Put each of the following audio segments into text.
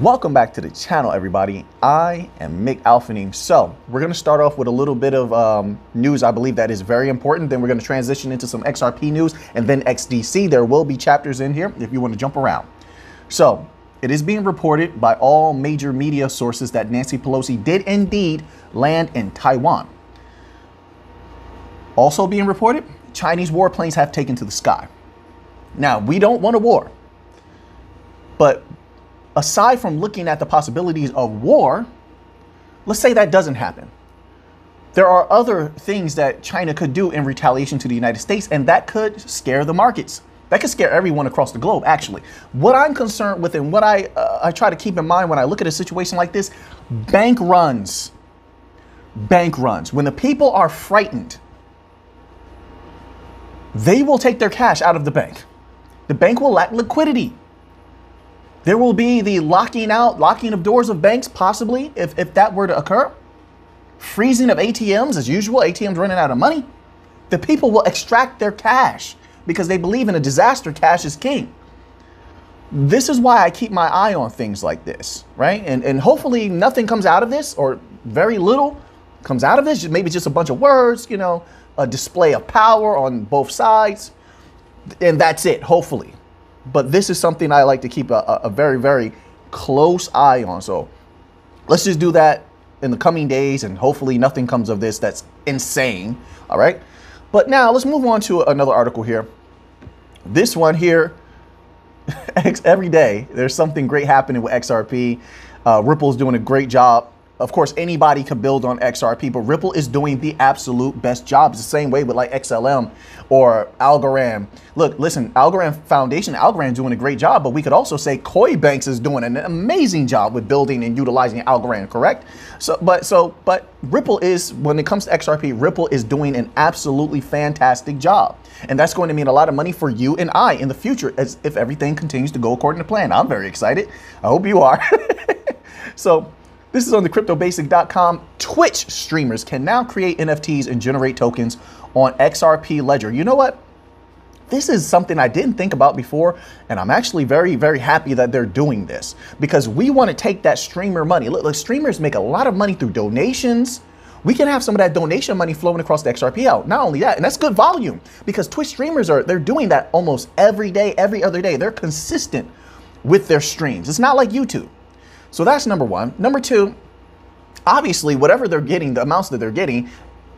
Welcome back to the channel, everybody. I am Mick Alphanim. So we're going to start off with a little bit of news I believe that is very important. Then we're going to transition into some XRP news and then XDC. There will be chapters in here if you want to jump around. So it is being reported by all major media sources that Nancy Pelosi did indeed land in Taiwan. Also being reported, Chinese warplanes have taken to the sky. Now, we don't want a war, but aside from looking at the possibilities of war, let's say that doesn't happen. There are other things that China could do in retaliation to the United States, and that could scare the markets. That could scare everyone across the globe, actually. What I'm concerned with and what I try to keep in mind when I look at a situation like this, bank runs. Bank runs. When the people are frightened, they will take their cash out of the bank. The bank will lack liquidity. There will be the locking of doors of banks, possibly, if that were to occur. Freezing of ATMs, as usual, ATMs running out of money. The people will extract their cash because they believe in a disaster, cash is king. This is why I keep my eye on things like this, right? And hopefully nothing comes out of this, or very little comes out of this. Maybe just a bunch of words, you know, a display of power on both sides. And that's it, hopefully. But this is something I like to keep a very, very close eye on. So let's just do that in the coming days, and hopefully nothing comes of this that's insane. All right. But now let's move on to another article here. This one here, every day there's something great happening with XRP. Ripple's doing a great job. Of course, anybody can build on XRP, but Ripple is doing the absolute best job. It's the same way with like XLM or Algorand. Look, listen, Algorand Foundation, Algorand doing a great job, but we could also say Coinbanks is doing an amazing job with building and utilizing Algorand, correct? But Ripple is, when it comes to XRP, Ripple is doing an absolutely fantastic job. And that's going to mean a lot of money for you and I in the future, as if everything continues to go according to plan. I'm very excited. I hope you are. So this is on the CryptoBasic.com. Twitch streamers can now create NFTs and generate tokens on XRP Ledger. You know what? This is something I didn't think about before, and I'm actually very, very happy that they're doing this, because we want to take that streamer money. Look, streamers make a lot of money through donations. We can have some of that donation money flowing across the XRP out. Not only that, and that's good volume, because Twitch streamers they're doing that almost every day, every other day. They're consistent with their streams. It's not like YouTube. So that's number one. Number two, obviously, whatever they're getting, the amounts that they're getting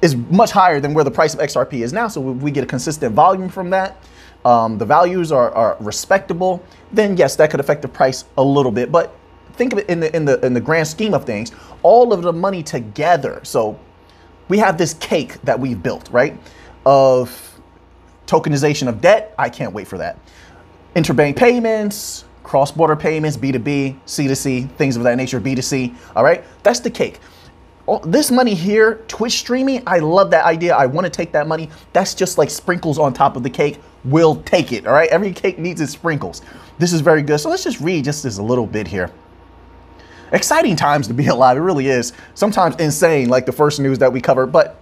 is much higher than where the price of XRP is now. So we get a consistent volume from that. The values are respectable. Then yes, that could affect the price a little bit. But think of it in the grand scheme of things, all of the money together. So we have this cake that we've built, right? Of tokenization of debt. I can't wait for that. Interbank payments, cross-border payments, B2B, C2C, things of that nature, B2C, all right? That's the cake. This money here, Twitch streaming, I love that idea. I want to take that money. That's just like sprinkles on top of the cake. We'll take it, all right? Every cake needs its sprinkles. This is very good. So let's just read just this a little bit here. Exciting times to be alive, it really is. Sometimes insane, like the first news that we covered, but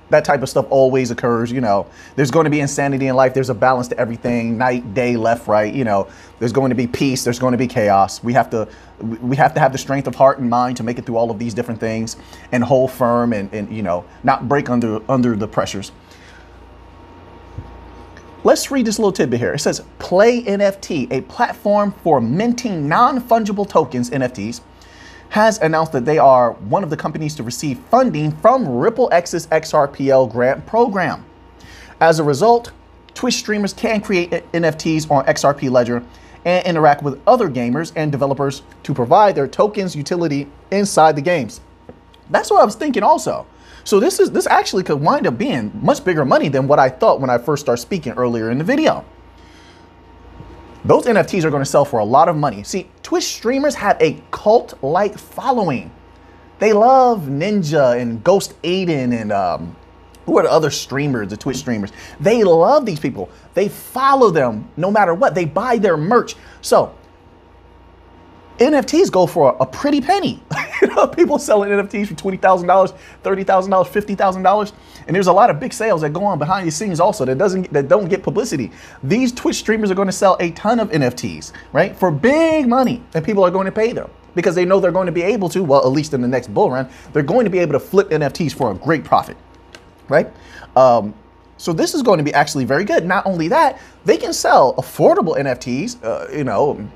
that type of stuff always occurs, you know. There's going to be insanity in life. There's a balance to everything, night, day, left, right, you know. There's going to be peace. There's going to be chaos. We have to have the strength of heart and mind to make it through all of these different things and hold firm and you know, not break under the pressures. Let's read this little tidbit here. It says, Play NFT, a platform for minting non-fungible tokens, NFTs, has announced that they are one of the companies to receive funding from RippleX's XRPL grant program. As a result, Twitch streamers can create NFTs on XRP Ledger and interact with other gamers and developers to provide their tokens utility inside the games. That's what I was thinking also. So this actually could wind up being much bigger money than what I thought when I first started speaking earlier in the video. Those NFTs are going to sell for a lot of money. See, Twitch streamers have a cult-like following. They love Ninja and Ghost Aiden and who are the other streamers, the Twitch streamers. They love these people. They follow them no matter what. They buy their merch. So NFTs go for a pretty penny. You know, people selling NFTs for $20,000, $30,000, $50,000, and there's a lot of big sales that go on behind the scenes also that don't get publicity. These Twitch streamers are going to sell a ton of NFTs, right, for big money, and people are going to pay them because they know they're going to be able to, well, at least in the next bull run, they're going to be able to flip NFTs for a great profit, right? So this is going to be actually very good. Not only that, they can sell affordable NFTs, you know,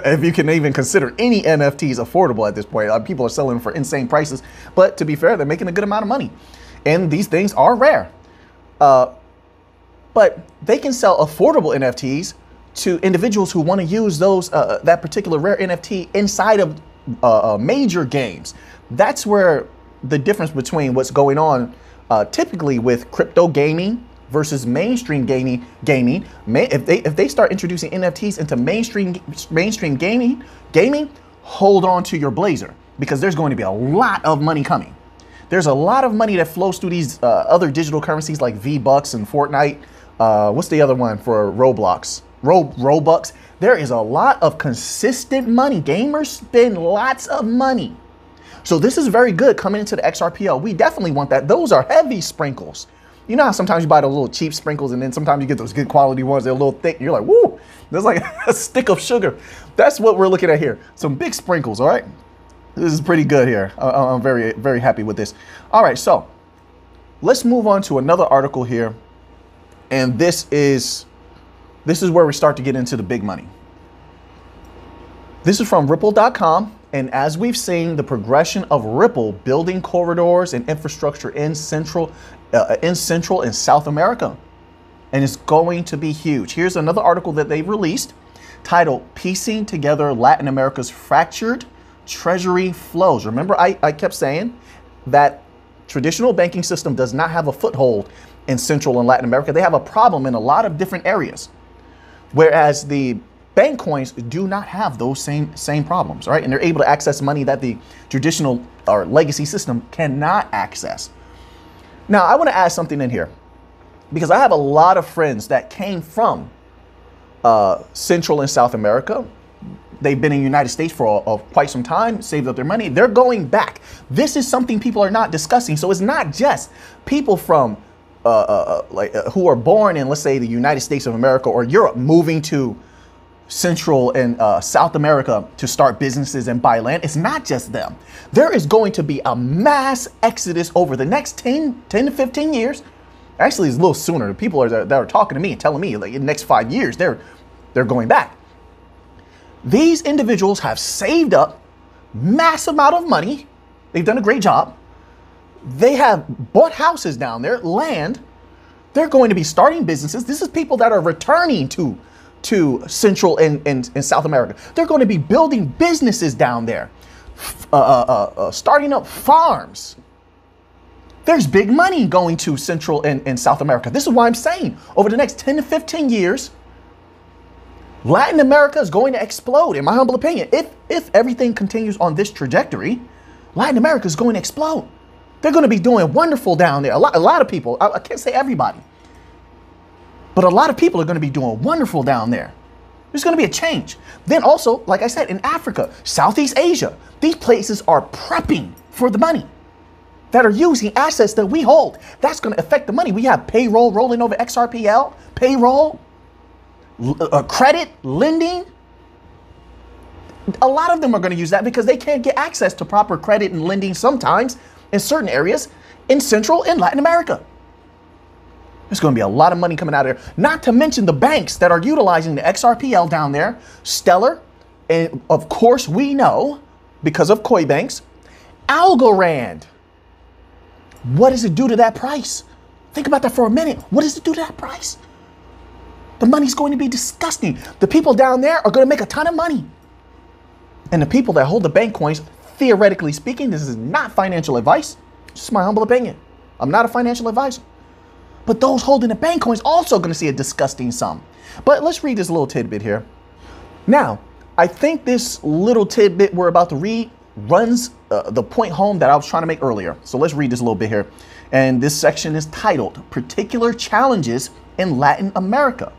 if you can even consider any NFTs affordable at this point. People are selling for insane prices, but to be fair, they're making a good amount of money. And these things are rare. But they can sell affordable NFTs to individuals who want to use those that particular rare NFT inside of major games. That's where the difference between what's going on typically with crypto gaming versus mainstream gaming. If they start introducing NFTs into mainstream gaming, hold on to your blazer, because there's going to be a lot of money coming. There's a lot of money that flows through these other digital currencies like V-Bucks and Fortnite. What's the other one for Roblox? Robux. There is a lot of consistent money. Gamers spend lots of money. So this is very good coming into the XRPL. We definitely want that. Those are heavy sprinkles. You know how sometimes you buy those little cheap sprinkles and then sometimes you get those good quality ones. They're a little thick. You're like, woo, there's like a stick of sugar. That's what we're looking at here. Some big sprinkles, all right? This is pretty good here. I'm very, very happy with this. All right, so let's move on to another article here. And this is where we start to get into the big money. This is from Ripple.com. And as we've seen, the progression of Ripple building corridors and infrastructure in Central and South America. And it's going to be huge. Here's another article that they released titled Piecing Together Latin America's Fractured Treasury Flows. Remember, I kept saying that traditional banking system does not have a foothold in Central and Latin America. They have a problem in a lot of different areas, whereas the bank coins do not have those same problems, right? And they're able to access money that the traditional or legacy system cannot access. Now, I want to add something in here because I have a lot of friends that came from Central and South America. They've been in the United States for quite some time, saved up their money. They're going back. This is something people are not discussing. So it's not just people from who are born in, let's say, the United States of America or Europe moving to Central and South America to start businesses and buy land. It's not just them. There is going to be a mass exodus over the next 10 to 15 years. Actually, it's a little sooner. People that are talking to me and telling me like in the next 5 years, they're going back. These individuals have saved up mass amount of money. They've done a great job. They have bought houses down there, land. They're going to be starting businesses. This is people that are returning to Central and South America. They're going to be building businesses down there, starting up farms. There's big money going to Central and South America. This is why I'm saying over the next 10 to 15 years, Latin America is going to explode, in my humble opinion. If everything continues on this trajectory, Latin America is going to explode. They're going to be doing wonderful down there. A lot of people, I can't say everybody, but a lot of people are going to be doing wonderful down there. There's going to be a change. Then also, like I said, in Africa, Southeast Asia, these places are prepping for the money that are using assets that we hold. That's going to affect the money. We have payroll rolling over XRPL, payroll, credit, lending. A lot of them are going to use that because they can't get access to proper credit and lending sometimes in certain areas in Central and Latin America. There's going to be a lot of money coming out of there. Not to mention the banks that are utilizing the XRPL down there, Stellar, and of course we know, because of Koi Banks, Algorand. What does it do to that price? Think about that for a minute. What does it do to that price? The money's going to be disgusting. The people down there are going to make a ton of money. And the people that hold the bank coins, theoretically speaking, this is not financial advice. It's just my humble opinion. I'm not a financial advisor. But those holding the bank coins also going to see a disgusting sum. But let's read this little tidbit here. Now, I think this little tidbit we're about to read runs the point home that I was trying to make earlier. So let's read this a little bit here. And this section is titled Particular Challenges in Latin America.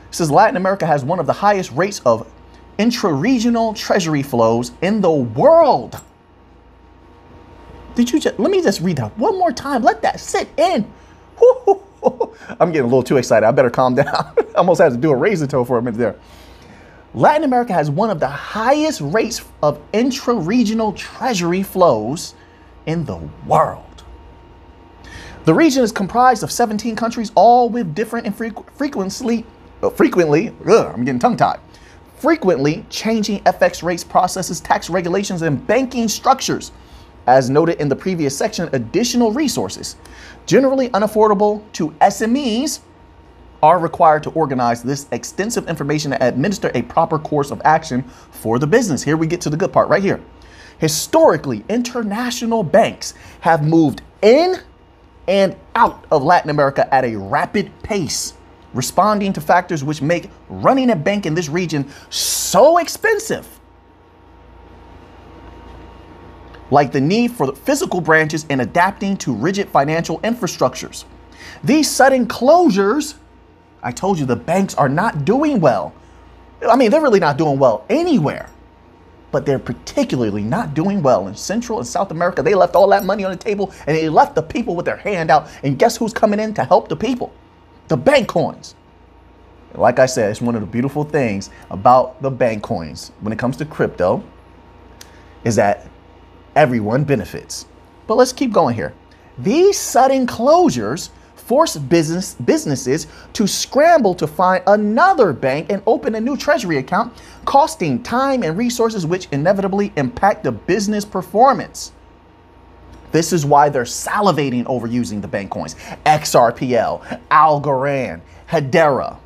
It says Latin America has one of the highest rates of intra-regional treasury flows in the world. Let me just read that one more time. Let that sit in. I'm getting a little too excited. I better calm down. I almost had to do a razor toe for a minute there. Latin America has one of the highest rates of intra-regional treasury flows in the world. The region is comprised of 17 countries, all with different and frequently changing FX rates, processes, tax regulations, and banking structures. As noted in the previous section, additional resources, generally unaffordable to SMEs, are required to organize this extensive information and administer a proper course of action for the business. Here we get to the good part right here. Historically, international banks have moved in and out of Latin America at a rapid pace, responding to factors which make running a bank in this region so expensive, like the need for the physical branches and adapting to rigid financial infrastructures. These sudden closures, I told you the banks are not doing well. I mean, they're really not doing well anywhere, but they're particularly not doing well in Central and South America. They left all that money on the table and they left the people with their hand out. And guess who's coming in to help the people? The bank coins. Like I said, it's one of the beautiful things about the bank coins when it comes to crypto is that everyone benefits. But let's keep going here. These sudden closures force businesses to scramble to find another bank and open a new treasury account, costing time and resources, which inevitably impact the business performance. This is why they're salivating over using the bank coins. XRPL, Algorand, Hedera.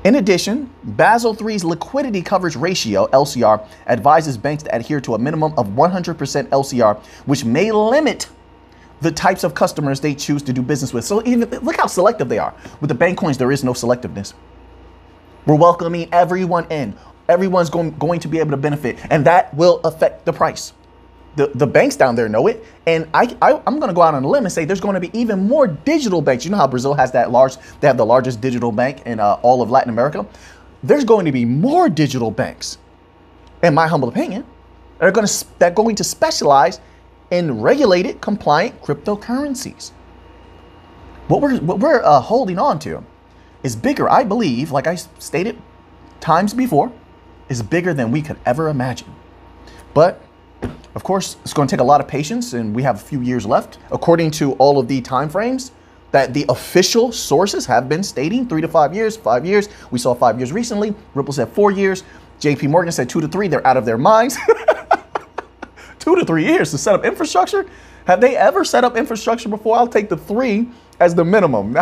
In addition, Basel III's liquidity coverage ratio, LCR, advises banks to adhere to a minimum of 100% LCR, which may limit the types of customers they choose to do business with. So even look how selective they are. With the bank coins, there is no selectiveness. We're welcoming everyone in. Everyone's going to be able to benefit, and that will affect the price. The banks down there know it, and I'm going to go out on a limb and say there's going to be even more digital banks. You know how Brazil has that they have the largest digital bank in all of Latin America. There's going to be more digital banks, in my humble opinion, that are going to specialize in regulated, compliant cryptocurrencies. What we're holding on to is bigger, I believe, like I stated times before, is bigger than we could ever imagine. But of course, it's going to take a lot of patience, and we have a few years left. According to all of the timeframes that the official sources have been stating, 3 to 5 years, 5 years. We saw 5 years recently. Ripple said 4 years. JP Morgan said 2 to 3. They're out of their minds. 2 to 3 years to set up infrastructure? Have they ever set up infrastructure before? I'll take the 3 as the minimum.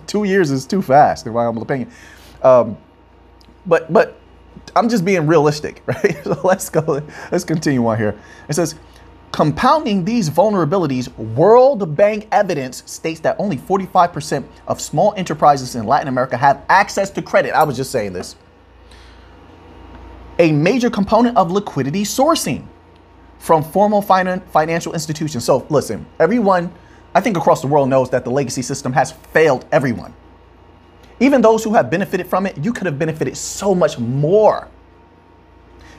2 years is too fast, in my humble opinion. But I'm just being realistic, right? So let's continue on here. It says, compounding these vulnerabilities, World Bank evidence states that only 45% of small enterprises in Latin America have access to credit. I was just saying this. A major component of liquidity sourcing from formal financial institutions. So listen, everyone, I think across the world knows that the legacy system has failed everyone. Even those who have benefited from it, you could have benefited so much more.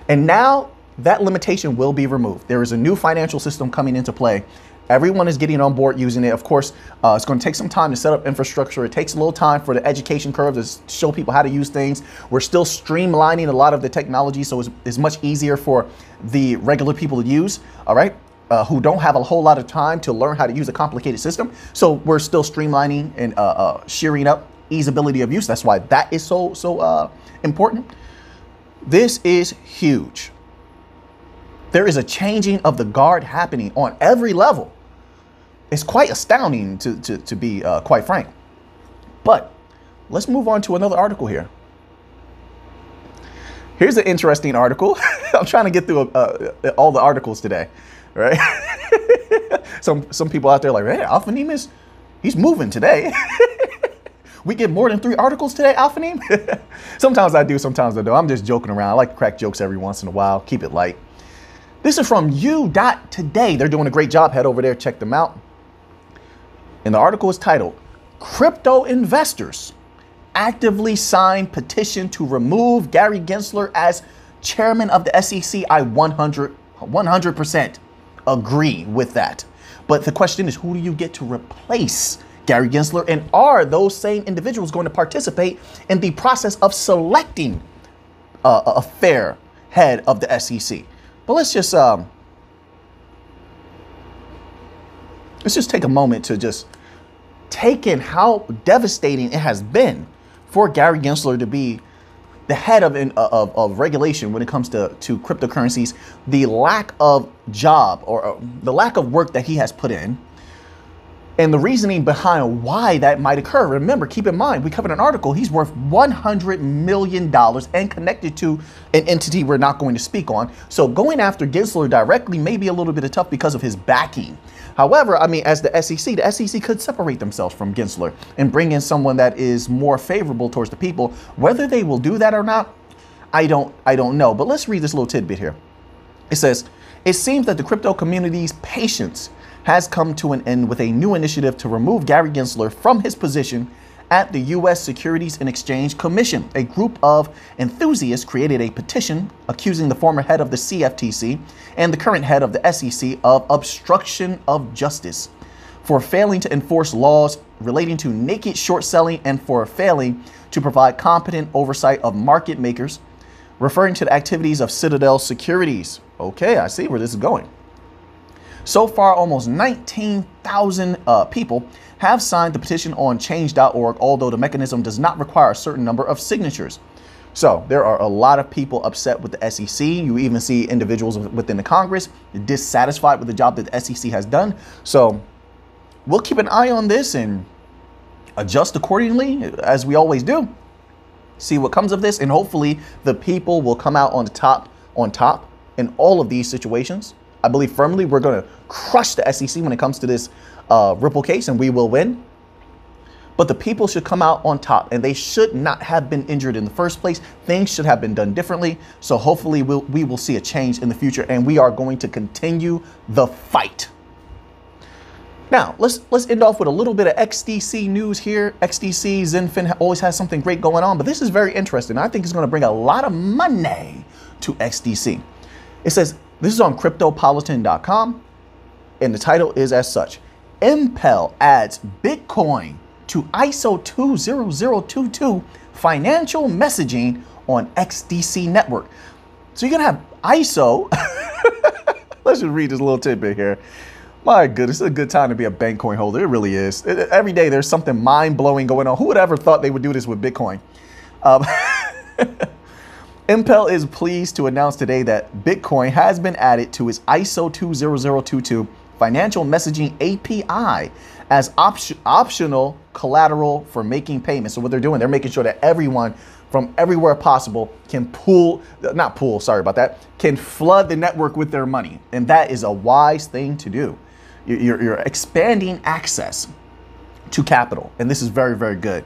And now that limitation will be removed. There is a new financial system coming into play. Everyone is getting on board using it. Of course, it's going to take some time to set up infrastructure. It takes a little time for the education curve to show people how to use things. We're still streamlining a lot of the technology, so it's much easier for the regular people to use, all right, who don't have a whole lot of time to learn how to use a complicated system. So we're still streamlining and shearing up easeability of use. That's why that is so important. This is huge. There is a changing of the guard happening on every level. It's quite astounding to be quite frank. But let's move on to another article here. Here's an interesting article. I'm trying to get through all the articles today, right? some people out there like, hey, Alphanim he's moving today. We get more than 3 articles today, Alphanim? Sometimes I do, sometimes I don't. I'm just joking around. I like to crack jokes every once in a while. Keep it light. This is from U.Today. They're doing a great job. Head over there, check them out. And the article is titled, Crypto Investors actively signed petition to remove Gary Gensler as chairman of the SEC. I 100% agree with that. But the question is, who do you get to replace Gary Gensler? And are those same individuals going to participate in the process of selecting a fair head of the SEC? But let's just take a moment to just take in how devastating it has been for Gary Gensler to be the head of regulation when it comes to cryptocurrencies, the lack of job or the lack of work that he has put in, and the reasoning behind why that might occur. Remember, keep in mind, we covered an article. He's worth $100 million and connected to an entity we're not going to speak on. So going after Gensler directly may be a little bit tough because of his backing. However, I mean, as the SEC could separate themselves from Gensler and bring in someone that is more favorable towards the people. Whether they will do that or not, I don't know. But let's read this little tidbit here. It says, it seems that the crypto community's patience has come to an end with a new initiative to remove Gary Gensler from his position at the U.S. Securities and Exchange Commission. A group of enthusiasts created a petition accusing the former head of the CFTC and the current head of the SEC of obstruction of justice for failing to enforce laws relating to naked short selling and for failing to provide competent oversight of market makers, referring to the activities of Citadel Securities. Okay, I see where this is going. So far, almost 19,000 people have signed the petition on change.org, although the mechanism does not require a certain number of signatures. So there are a lot of people upset with the SEC. You even see individuals within the Congress dissatisfied with the job that the SEC has done. So we'll keep an eye on this and adjust accordingly, as we always do. See what comes of this, and hopefully the people will come out on top in all of these situations. I believe firmly we're going to crush the SEC when it comes to this Ripple case, and we will win. But the people should come out on top, and they should not have been injured in the first place. Things should have been done differently. So hopefully we will see a change in the future, and we are going to continue the fight. Now, let's end off with a little bit of XDC news here. XDC, Zenfin always has something great going on, but this is very interesting. I think it's going to bring a lot of money to XDC. It says, this is on cryptopolitan.com, and the title is as such: Impel adds Bitcoin to ISO 20022 financial messaging on XDC network. So you're going to have ISO. Let's just read this little tidbit here. My goodness, it's a good time to be a Bankcoin holder. It really is. Every day there's something mind-blowing going on. Who would ever thought they would do this with Bitcoin? Impel is pleased to announce today that Bitcoin has been added to its ISO 20022 financial messaging API as optional collateral for making payments. So what they're doing, they're making sure that everyone from everywhere possible can can flood the network with their money. And that is a wise thing to do. You're expanding access to capital. And this is very, very good.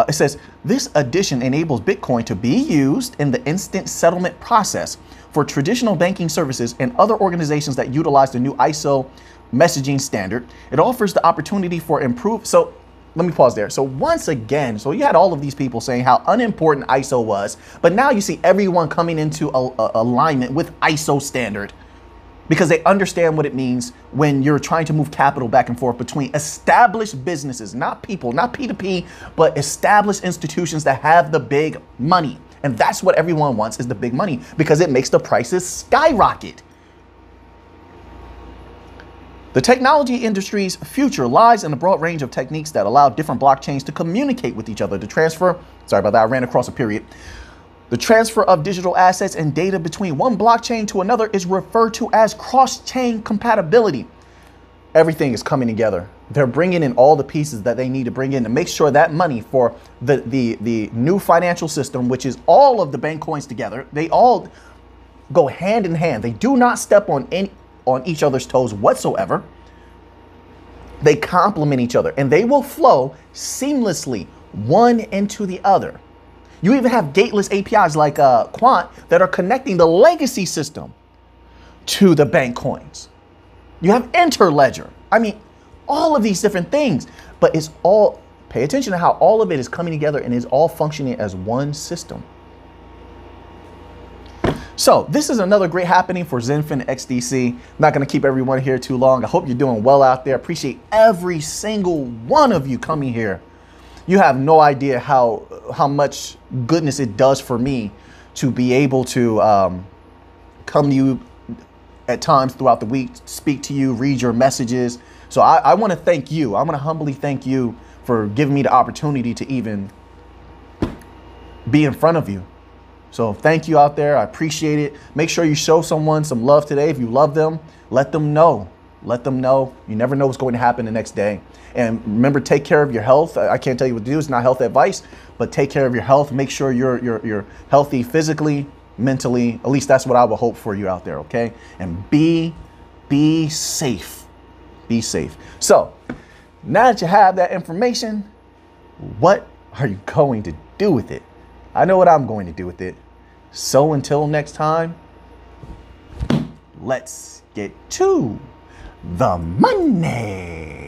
It says, this addition enables Bitcoin to be used in the instant settlement process for traditional banking services and other organizations that utilize the new ISO messaging standard. It offers the opportunity for improved. So let me pause there. So once again, so you had all of these people saying how unimportant ISO was, but now you see everyone coming into alignment with ISO standard because they understand what it means when you're trying to move capital back and forth between established businesses, not people, not P2P, but established institutions that have the big money. And that's what everyone wants, is the big money, because it makes the prices skyrocket. The technology industry's future lies in a broad range of techniques that allow different blockchains to communicate with each other. The transfer, sorry about that, I ran across a period. The transfer of digital assets and data between one blockchain to another is referred to as cross-chain compatibility. Everything is coming together. They're bringing in all the pieces that they need to bring in to make sure that money for the new financial system, which is all of the bank coins together, they all go hand in hand. They do not step on each other's toes whatsoever. They complement each other, and they will flow seamlessly one into the other. You even have gateless APIs like Quant that are connecting the legacy system to the bank coins. You have Interledger. I mean, all of these different things, but it's all Pay attention to how all of it is coming together and is all functioning as one system. So this is another great happening for ZenFin XDC. I'm not going to keep everyone here too long. I hope you're doing well out there. Appreciate every single one of you coming here. You have no idea how much goodness it does for me to be able to come to you at times throughout the week, speak to you, read your messages. So I want to thank you. I'm going to humbly thank you for giving me the opportunity to even be in front of you. So thank you out there. I appreciate it. Make sure you show someone some love today. If you love them, let them know. Let them know. You never know what's going to happen the next day. And remember, take care of your health. I can't tell you what to do. It's not health advice, but take care of your health. Make sure you're healthy physically, mentally. At least that's what I would hope for you out there, okay? And be safe. Be safe. So now that you have that information, what are you going to do with it? I know what I'm going to do with it. So until next time, let's get to the money.